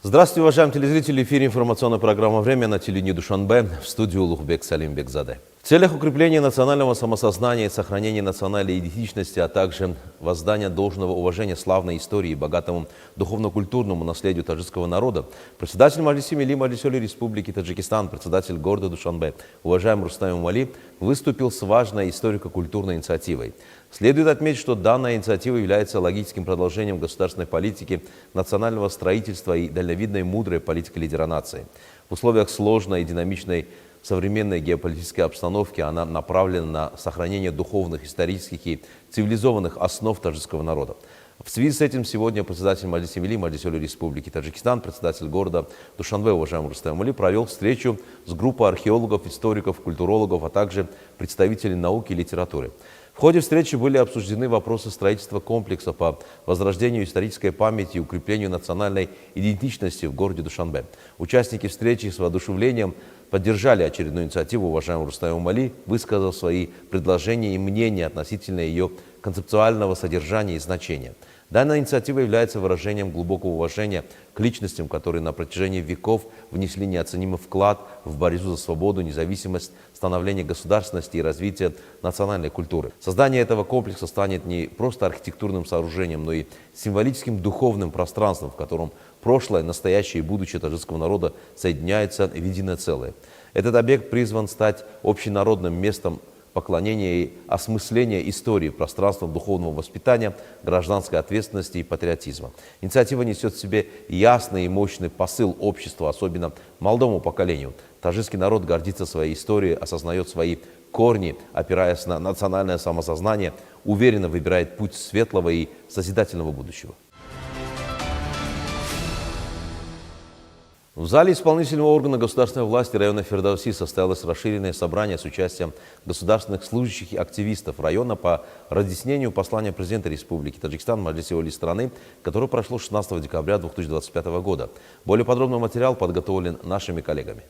Здравствуйте, уважаемые телезрители. В эфире информационная программа «Время» на телевидении Душанбе. В студию Улугбек Салимбекзаде. В целях укрепления национального самосознания и сохранения национальной идентичности, а также воздания должного уважения славной истории и богатому духовно-культурному наследию таджикского народа, председатель Маджлиси Милли Маджлиси-Оли Республики Таджикистан, председатель города Душанбе, уважаемый Рустам Эмомали, выступил с важной историко-культурной инициативой. Следует отметить, что данная инициатива является логическим продолжением государственной политики, национального строительства и дальновидной мудрой политики лидера нации. В условиях сложной и динамичной современной геополитической обстановки она направлена на сохранение духовных, исторических и цивилизованных основ таджикского народа. В связи с этим сегодня председатель Маджлиси Милли Маджлиси-Оли Республики Таджикистан, председатель города Душанбе, уважаемый Рустам Эмомали, провел встречу с группой археологов, историков, культурологов, а также представителей науки и литературы. В ходе встречи были обсуждены вопросы строительства комплекса по возрождению исторической памяти и укреплению национальной идентичности в городе Душанбе. Участники встречи с воодушевлением поддержали очередную инициативу уважаемого Рустама Эмомали, высказав свои предложения и мнения относительно ее концептуального содержания и значения. Данная инициатива является выражением глубокого уважения к личностям, которые на протяжении веков внесли неоценимый вклад в борьбу за свободу, независимость, становление государственности и развитие национальной культуры. Создание этого комплекса станет не просто архитектурным сооружением, но и символическим духовным пространством, в котором прошлое, настоящее и будущее таджикского народа соединяются в единое целое. Этот объект призван стать общенародным местом поклонения и осмысления истории, пространством духовного воспитания, гражданской ответственности и патриотизма. Инициатива несет в себе ясный и мощный посыл обществу, особенно молодому поколению. Таджикский народ гордится своей историей, осознает свои корни, опираясь на национальное самосознание, уверенно выбирает путь светлого и созидательного будущего. В зале исполнительного органа государственной власти района Фердауси состоялось расширенное собрание с участием государственных служащих и активистов района по разъяснению послания президента Республики Таджикистан Маджлиси-Оли страны, которое прошло 16 декабря 2025 года. Более подробный материал подготовлен нашими коллегами.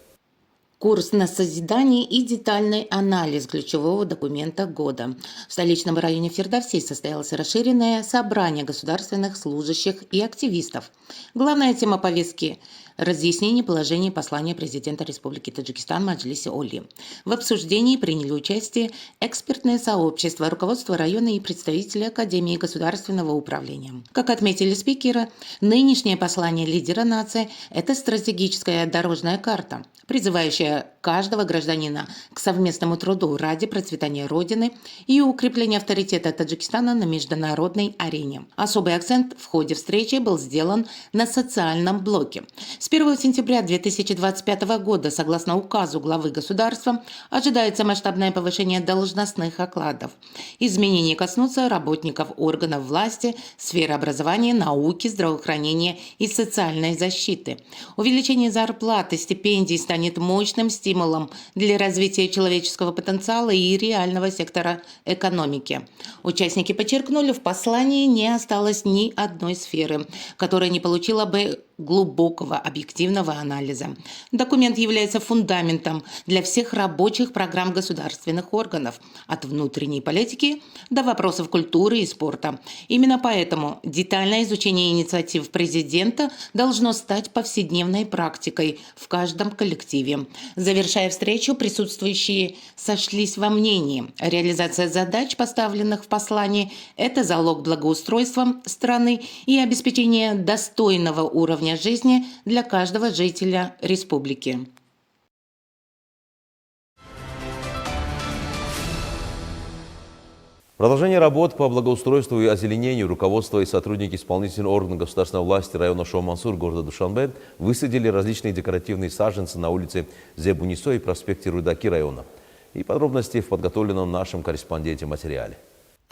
Курс на созидание и детальный анализ ключевого документа года. В столичном районе Фердауси состоялось расширенное собрание государственных служащих и активистов. Главная тема повестки – разъяснение положений послания президента Республики Таджикистан Маджлиси-Оли. В обсуждении приняли участие экспертное сообщество, руководство района и представители Академии государственного управления. Как отметили спикеры, нынешнее послание лидера нации – это стратегическая дорожная карта, призывающая каждого гражданина к совместному труду ради процветания Родины и укрепления авторитета Таджикистана на международной арене. Особый акцент в ходе встречи был сделан на социальном блоке. С 1 сентября 2025 года, согласно указу главы государства, ожидается масштабное повышение должностных окладов. Изменения коснутся работников органов власти, сферы образования, науки, здравоохранения и социальной защиты. Увеличение зарплат и стипендий станет мощным стимулом для развития человеческого потенциала и реального сектора экономики. Участники подчеркнули, в послании не осталось ни одной сферы, которая не получила бы глубокого объективного анализа. Документ является фундаментом для всех рабочих программ государственных органов, от внутренней политики до вопросов культуры и спорта. Именно поэтому детальное изучение инициатив президента должно стать повседневной практикой в каждом коллективе. Завершая встречу, присутствующие сошлись во мнении: реализация задач, поставленных в послании, это залог благоустройства страны и обеспечения достойного уровня жизни для каждого жителя республики. Продолжение работ по благоустройству и озеленению руководство и сотрудники исполнительного органа государственной власти района Шоу-Мансур города Душанбе высадили различные декоративные саженцы на улице Зебунисо и проспекте Рудаки района. И подробности в подготовленном нашем корреспонденте материале.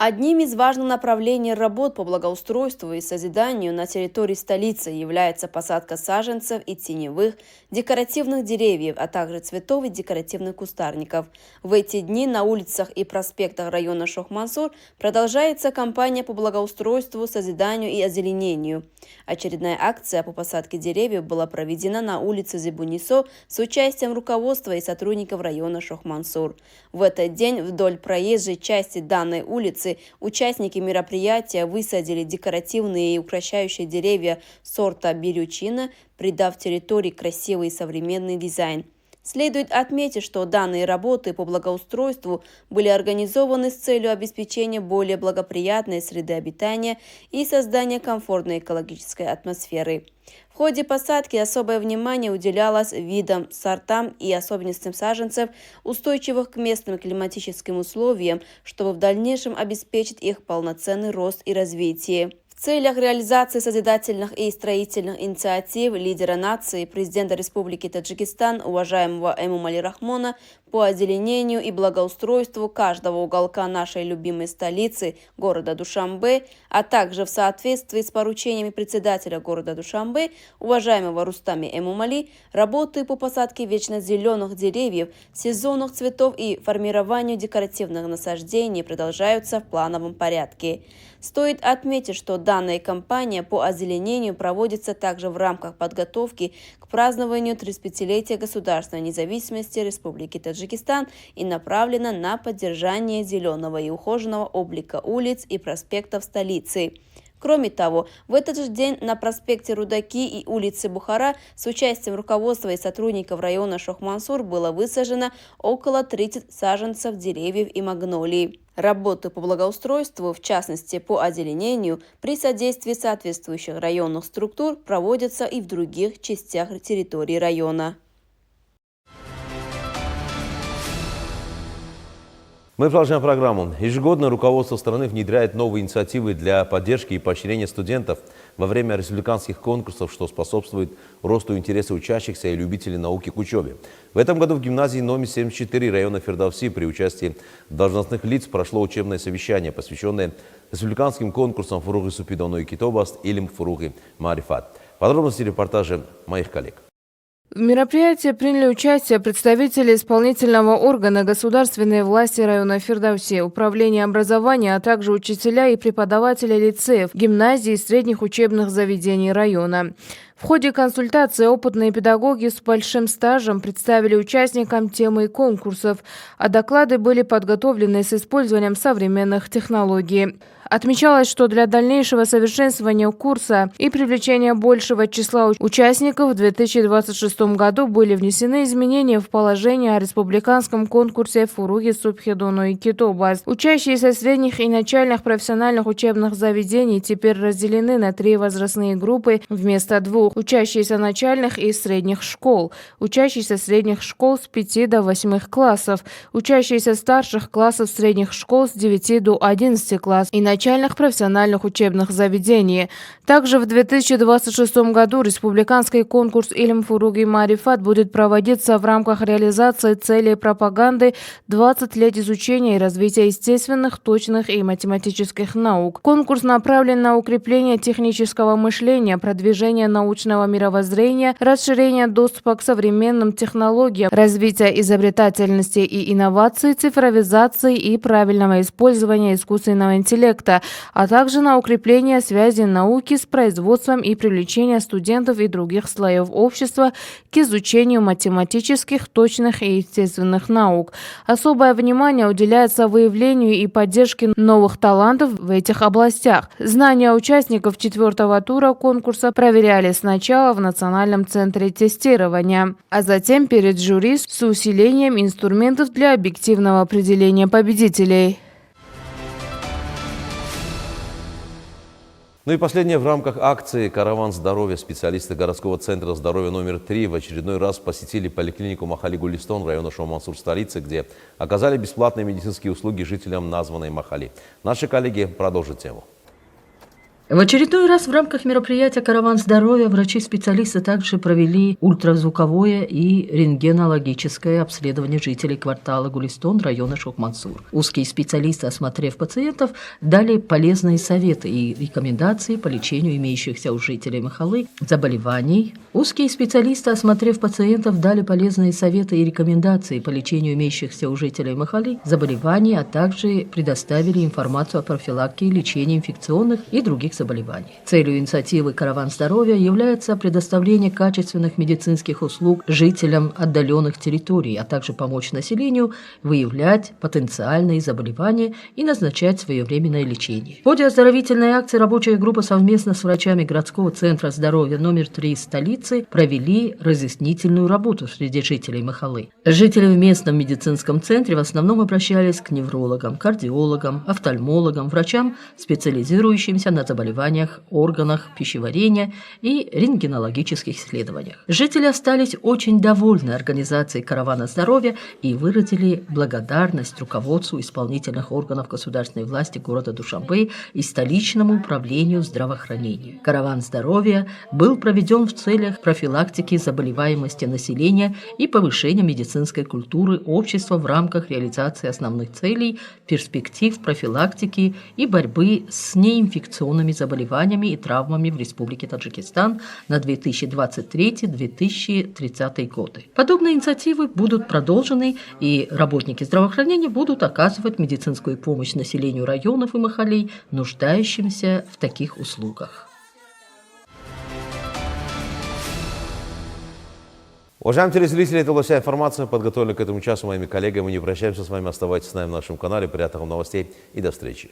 Одним из важных направлений работ по благоустройству и созиданию на территории столицы является посадка саженцев и теневых декоративных деревьев, а также цветов и декоративных кустарников. В эти дни на улицах и проспектах района Шох-Мансур продолжается кампания по благоустройству, созиданию и озеленению. Очередная акция по посадке деревьев была проведена на улице Зебунисо с участием руководства и сотрудников района Шох-Мансур. В этот день вдоль проезжей части данной улицы столицы участники мероприятия высадили декоративные и украшающие деревья сорта берючина, придав территории красивый и современный дизайн. Следует отметить, что данные работы по благоустройству были организованы с целью обеспечения более благоприятной среды обитания и создания комфортной экологической атмосферы. В ходе посадки особое внимание уделялось видам, сортам и особенностям саженцев, устойчивых к местным климатическим условиям, чтобы в дальнейшем обеспечить их полноценный рост и развитие. В целях реализации созидательных и строительных инициатив лидера нации, президента Республики Таджикистан, уважаемого Эмомали Рахмона, по озеленению и благоустройству каждого уголка нашей любимой столицы, города Душанбе, а также в соответствии с поручениями председателя города Душанбе, уважаемого Рустами Эмомали, работы по посадке вечно зеленых деревьев, сезонных цветов и формированию декоративных насаждений продолжаются в плановом порядке. Стоит отметить, что данная кампания по озеленению проводится также в рамках подготовки к празднованию 35-летия государственной независимости Республики Таджикистан и направлена на поддержание зеленого и ухоженного облика улиц и проспектов столицы. Кроме того, в этот же день на проспекте Рудаки и улице Бухара с участием руководства и сотрудников района Шох-Мансур было высажено около 30 саженцев деревьев и магнолий. Работы по благоустройству, в частности по озеленению, при содействии соответствующих районных структур проводятся и в других частях территории района. Мы продолжаем программу. Ежегодно руководство страны внедряет новые инициативы для поддержки и поощрения студентов во время республиканских конкурсов, что способствует росту интереса учащихся и любителей науки к учебе. В этом году в гимназии номер 74 района Фирдавси при участии должностных лиц прошло учебное совещание, посвященное республиканским конкурсам Фуруги Супидону и Китобаст или Фуруги Марифат. Подробности репортажа моих коллег. В мероприятии приняли участие представители исполнительного органа государственной власти района Фирдавси, управления образования, а также учителя и преподаватели лицеев, гимназий и средних учебных заведений района. В ходе консультации опытные педагоги с большим стажем представили участникам темы конкурсов, а доклады были подготовлены с использованием современных технологий. Отмечалось, что для дальнейшего совершенствования курса и привлечения большего числа участников в 2026 году были внесены изменения в положение о республиканском конкурсе Фуруги Супхидону и Китобас. Учащиеся средних и начальных профессиональных учебных заведений теперь разделены на 3 возрастные группы вместо 2. Учащиеся начальных и средних школ, учащиеся средних школ с 5 до 8 классов, учащиеся старших классов средних школ с 9 до 11 классов и начальных профессиональных учебных заведений. Также в 2026 году республиканский конкурс Илм Фуруги Марифат будет проводиться в рамках реализации целей пропаганды 20 лет изучения и развития естественных, точных и математических наук. Конкурс направлен на укрепление технического мышления, продвижение научного мировоззрения, расширение доступа к современным технологиям, развитие изобретательности и инноваций, цифровизации и правильного использования искусственного интеллекта, а также на укрепление связи науки с производством и привлечение студентов и других слоев общества к изучению математических, точных и естественных наук. Особое внимание уделяется выявлению и поддержке новых талантов в этих областях. Знания участников 4-го тура конкурса проверяли сначала в Национальном центре тестирования, а затем перед жюри с усилением инструментов для объективного определения победителей. Ну и последнее, в рамках акции «Караван здоровья» специалисты городского центра здоровья номер 3 в очередной раз посетили поликлинику Махали Гулистон района Шох-Мансур столицы, где оказали бесплатные медицинские услуги жителям названной Махали. Наши коллеги продолжат тему. В очередной раз в рамках мероприятия «Караван здоровья» врачи-специалисты также провели ультразвуковое и рентгенологическое обследование жителей квартала Гулистон района Шох-Мансур. Узкие специалисты, осмотрев пациентов, дали полезные советы и рекомендации по лечению имеющихся у жителей Махалы заболеваний. Узкие специалисты, осмотрев пациентов, дали полезные советы и рекомендации по лечению имеющихся у жителей Махалы заболеваний, а также предоставили информацию о профилактике и лечении инфекционных и других заболеваний заболеваний. Целью инициативы «Караван здоровья» является предоставление качественных медицинских услуг жителям отдаленных территорий, а также помочь населению выявлять потенциальные заболевания и назначать своевременное лечение. В ходе оздоровительной акции рабочая группа совместно с врачами городского центра здоровья номер 3 столицы провели разъяснительную работу среди жителей Махалы. Жители в местном медицинском центре в основном обращались к неврологам, кардиологам, офтальмологам, врачам, специализирующимся на заболеваниях органах пищеварения и рентгенологических исследованиях. Жители остались очень довольны организацией «Каравана здоровья» и выразили благодарность руководству исполнительных органов государственной власти города Душанбе и столичному управлению здравоохранения. «Караван здоровья» был проведен в целях профилактики заболеваемости населения и повышения медицинской культуры общества в рамках реализации основных целей, перспектив профилактики и борьбы с неинфекционными заболеваниями и травмами в Республике Таджикистан на 2023-2030 годы. Подобные инициативы будут продолжены, и работники здравоохранения будут оказывать медицинскую помощь населению районов и махалей, нуждающимся в таких услугах. Уважаемые телезрители, это была вся информация, подготовленная к этому часу моими коллегами. Мы не прощаемся с вами, оставайтесь с нами в нашем канале. Приятных вам новостей и до встречи.